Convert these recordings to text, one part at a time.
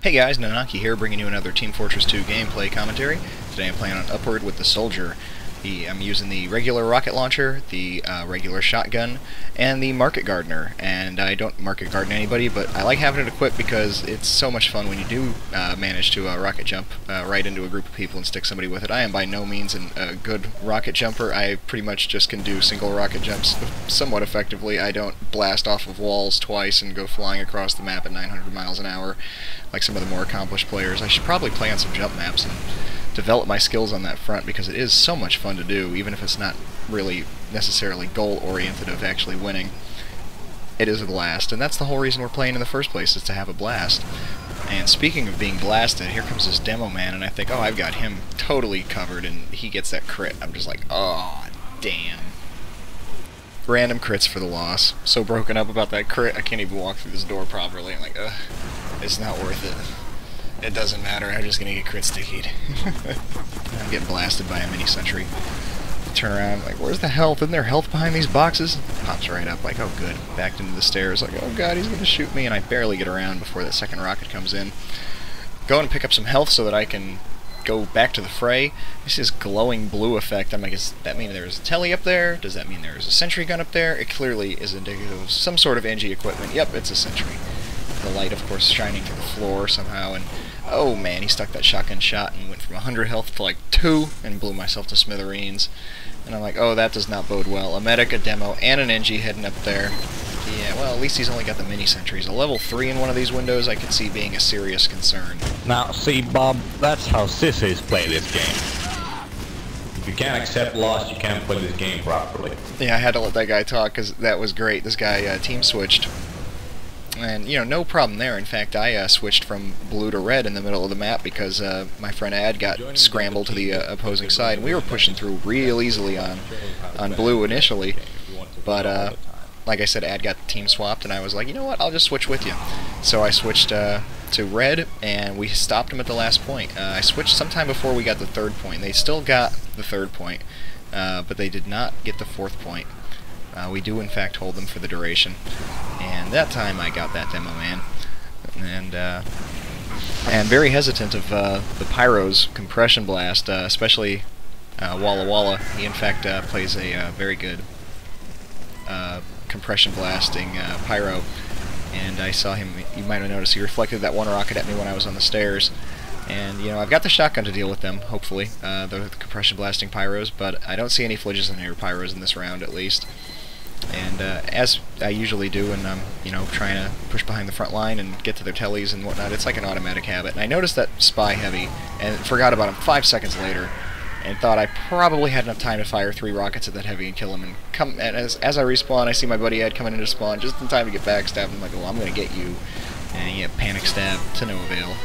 Hey guys, Nananki here, bringing you another Team Fortress 2 gameplay commentary. Today I'm playing on Upward with the Soldier. I'm using the regular rocket launcher, the regular shotgun, and the market gardener. And I don't market garden anybody, but I like having it equipped because it's so much fun when you do manage to rocket jump right into a group of people and stick somebody with it. I am by no means a good rocket jumper. I pretty much just can do single rocket jumps somewhat effectively. I don't blast off of walls twice and go flying across the map at 900 miles an hour like some of the more accomplished players. I should probably play on some jump maps and develop my skills on that front because it is so much fun to do, even if it's not really necessarily goal-oriented of actually winning. It is a blast, and that's the whole reason we're playing in the first place, is to have a blast. And speaking of being blasted, here comes this demo man, and I think, oh, I've got him totally covered, and he gets that crit. I'm just like, oh, damn. Random crits for the loss. So broken up about that crit, I can't even walk through this door properly. I'm like, ugh, it's not worth it. It doesn't matter, I'm just gonna get crit stickied. I'm getting blasted by a mini-sentry. Turn around, like, where's the health? Isn't there health behind these boxes? Pops right up, like, oh good. Backed into the stairs, like, oh god, he's gonna shoot me, and I barely get around before that second rocket comes in. Go and pick up some health so that I can go back to the fray. This is glowing blue effect. I'm like, does that mean there's a telly up there? Does that mean there's a sentry gun up there? It clearly is indicative of some sort of NG equipment. Yep, it's a sentry. The light, of course, shining to the floor somehow, and oh man, he stuck that shotgun shot and went from 100 health to like 2 and blew myself to smithereens. And I'm like, oh, that does not bode well. A medic, a demo, and an NG heading up there. Yeah, well, at least he's only got the mini-sentries. A level 3 in one of these windows I could see being a serious concern. Now, see, Bob, that's how sissies play this game. If you can't accept loss, you can't play this game properly. Yeah, I had to let that guy talk because that was great. This guy team switched. And, you know, no problem there. In fact, I switched from blue to red in the middle of the map because my friend Ad got scrambled to the opposing side. And we were pushing through real easily on blue initially. But, like I said, Ad got the team swapped, and I was like, you know what, I'll just switch with you. So I switched to red, and we stopped him at the last point. I switched sometime before we got the third point. They still got the third point, but they did not get the fourth point. We do, in fact, hold them for the duration. And that time I got that demo man. And very hesitant of the Pyro's compression blast, especially Walla Walla. He, in fact, plays a very good compression blasting Pyro. And I saw him, you might have noticed, he reflected that one rocket at me when I was on the stairs. And, you know, I've got the shotgun to deal with them, hopefully, the compression blasting Pyros, but I don't see any Flidges and air Pyros in this round, at least. And as I usually do when I'm, you know, trying to push behind the front line and get to their tellies and whatnot, it's like an automatic habit. And I noticed that spy heavy and forgot about him 5 seconds later, and thought I probably had enough time to fire 3 rockets at that heavy and kill him. And as I respawn, I see my buddy Ed coming into spawn just in time to get backstabbed. I'm like, well, I'm gonna get you, and he had panic stab to no avail.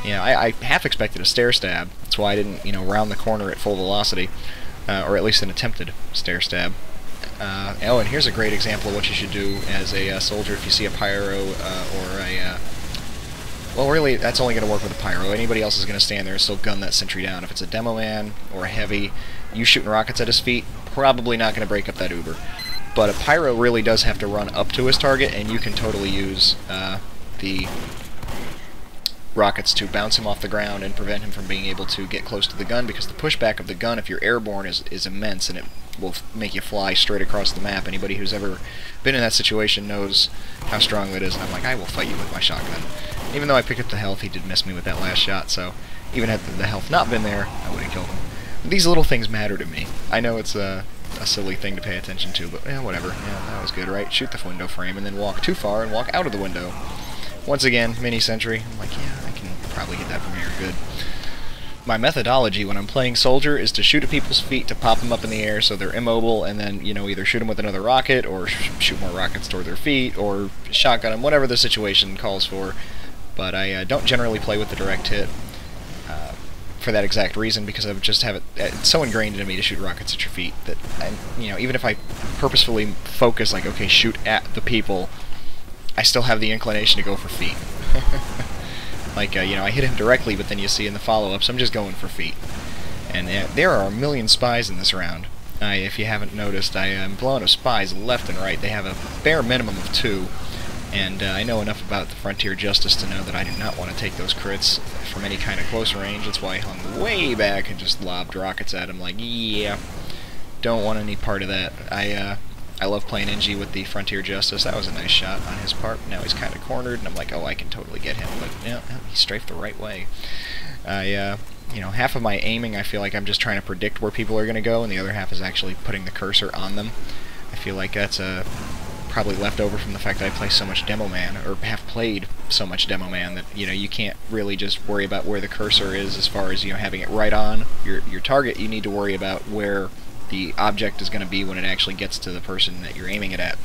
You know, I half expected a stair stab. That's why I didn't, you know, round the corner at full velocity, or at least an attempted stair stab. Oh, and here's a great example of what you should do as a soldier if you see a pyro or a... well, really, that's only going to work with a pyro. Anybody else is going to stand there and still gun that sentry down. If it's a demo man or a heavy, you shooting rockets at his feet, probably not going to break up that Uber. But a pyro really does have to run up to his target, and you can totally use the rockets to bounce him off the ground and prevent him from being able to get close to the gun, because the pushback of the gun, if you're airborne, is immense, and it will make you fly straight across the map. Anybody who's ever been in that situation knows how strong that is, and I'm like, I will fight you with my shotgun. Even though I picked up the health, he did miss me with that last shot, so even had the health not been there, I would have killed him. But these little things matter to me. I know it's a silly thing to pay attention to, but whatever. Yeah, that was good, right? Shoot the window frame and then walk too far and walk out of the window. Once again, mini-sentry. I'm like, yeah, I can probably get that from here good. My methodology when I'm playing soldier is to shoot at people's feet to pop them up in the air so they're immobile, and then, you know, either shoot them with another rocket or shoot more rockets toward their feet or shotgun them, whatever the situation calls for. But I don't generally play with the direct hit for that exact reason, because I would just have it, it's so ingrained in me to shoot rockets at your feet that, you know, even if I purposefully focus, like, okay, shoot at the people, I still have the inclination to go for feet. Like, you know, I hit him directly, but then you see in the follow-ups, I'm just going for feet. And there are a million spies in this round. If you haven't noticed, I am blowing up spies left and right. They have a bare minimum of 2. And I know enough about the Frontier Justice to know that I do not want to take those crits from any kind of close range. That's why I hung way back and just lobbed rockets at him like, yeah, don't want any part of that. I love playing NG with the Frontier Justice. That was a nice shot on his part. Now he's kind of cornered, and I'm like, oh, I can totally get him. But yeah, he strafed the right way. You know, half of my aiming, I feel like I'm just trying to predict where people are going to go, and the other half is actually putting the cursor on them. I feel like that's probably left over from the fact that I play so much Demo Man, or have played so much Demo Man, that, you know, you can't really just worry about where the cursor is as far as, you know, having it right on your target. You need to worry about where the object is going to be when it actually gets to the person that you're aiming it at.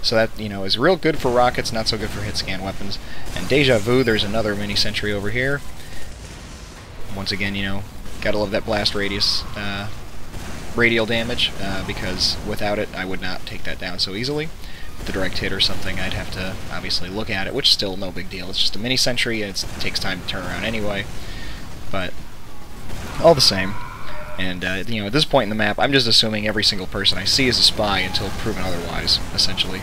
So that, you know, is real good for rockets, not so good for hit scan weapons. And Deja Vu, there's another mini sentry over here. Once again, you know, gotta love that blast radius, radial damage, because without it I would not take that down so easily. With the direct hit or something, I'd have to obviously look at it, which is still no big deal. It's just a mini sentry, and it takes time to turn around anyway. But all the same. And, you know, at this point in the map, I'm just assuming every single person I see is a spy until proven otherwise, essentially.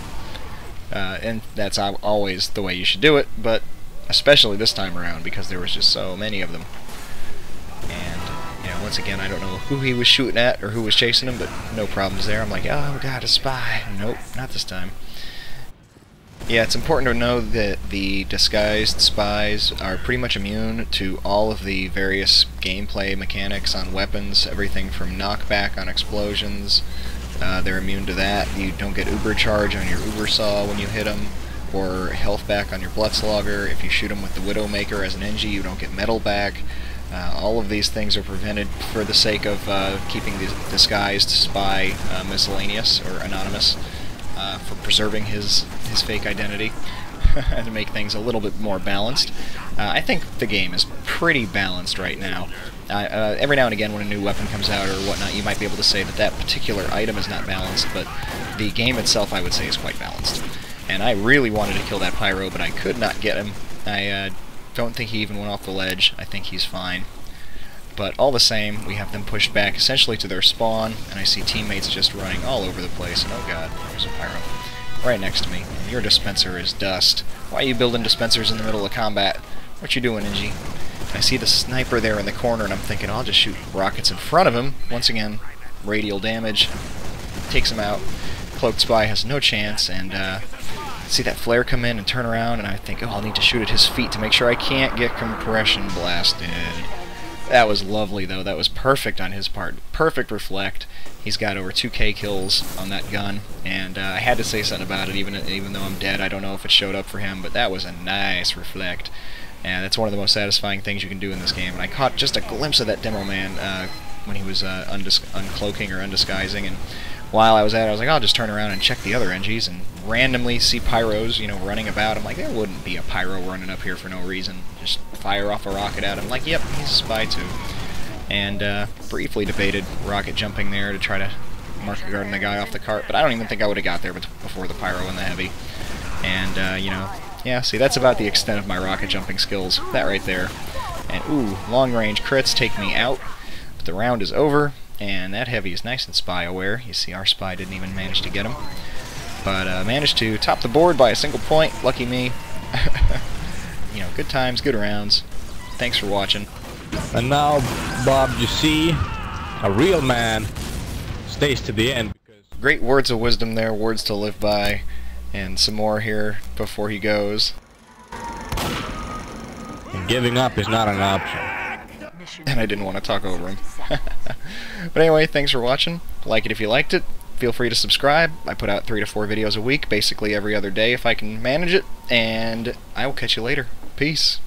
And that's always the way you should do it, but especially this time around, because there was just so many of them. And, you know, once again, I don't know who he was shooting at or who was chasing him, but no problems there. I'm like, oh god, a spy. Nope, not this time. Yeah, it's important to know that the disguised spies are pretty much immune to all of the various gameplay mechanics on weapons, everything from knockback on explosions. They're immune to that. You don't get uber charge on your uber saw when you hit them, or health back on your Bloodslogger. If you shoot them with the Widowmaker as an NG, you don't get metal back. All of these things are prevented for the sake of keeping the disguised spy miscellaneous or anonymous, for preserving his fake identity, to make things a little bit more balanced. I think the game is pretty balanced right now. Every now and again when a new weapon comes out or whatnot, you might be able to say that that particular item is not balanced, but the game itself, I would say, is quite balanced. And I really wanted to kill that Pyro, but I could not get him. I don't think he even went off the ledge. I think he's fine. But all the same, we have them pushed back essentially to their spawn, and I see teammates just running all over the place, and oh god, there's a Pyro. Right next to me. Your dispenser is dust. Why are you building dispensers in the middle of combat? What you doing, NG? I see the sniper there in the corner, and I'm thinking, I'll just shoot rockets in front of him. Once again, radial damage. Takes him out. Cloaked Spy has no chance, and see that flare come in and turn around, and I think, oh, I'll need to shoot at his feet to make sure I can't get compression blasted. That was lovely, though. That was perfect on his part. Perfect reflect. He's got over 2k kills on that gun, and I had to say something about it, even though I'm dead. I don't know if it showed up for him, but that was a nice reflect. And that's one of the most satisfying things you can do in this game. And I caught just a glimpse of that Demo Man when he was uncloaking or undisguising, and while I was at it, I was like, I'll just turn around and check the other NGs, and randomly see Pyros, you know, running about. I'm like, there wouldn't be a Pyro running up here for no reason. Just fire off a rocket at him. I'm like, yep, he's a spy too. And briefly debated rocket jumping there to try to market garden the guy off the cart, but I don't even think I would have got there before the Pyro and the Heavy. And, you know, yeah, see, that's about the extent of my rocket jumping skills. That right there. And, ooh, long-range crits take me out, but the round is over. And that Heavy is nice and spy aware. You see, our spy didn't even manage to get him. But managed to top the board by a single point. Lucky me. You know, good times, good rounds. Thanks for watching. And now, Bob, you see, a real man stays to the end. Great words of wisdom there, words to live by. And some more here before he goes. And giving up is not an option. And I didn't want to talk over him. But anyway, thanks for watching. Like it if you liked it. Feel free to subscribe. I put out 3 to 4 videos a week, basically every other day if I can manage it. And I will catch you later. Peace.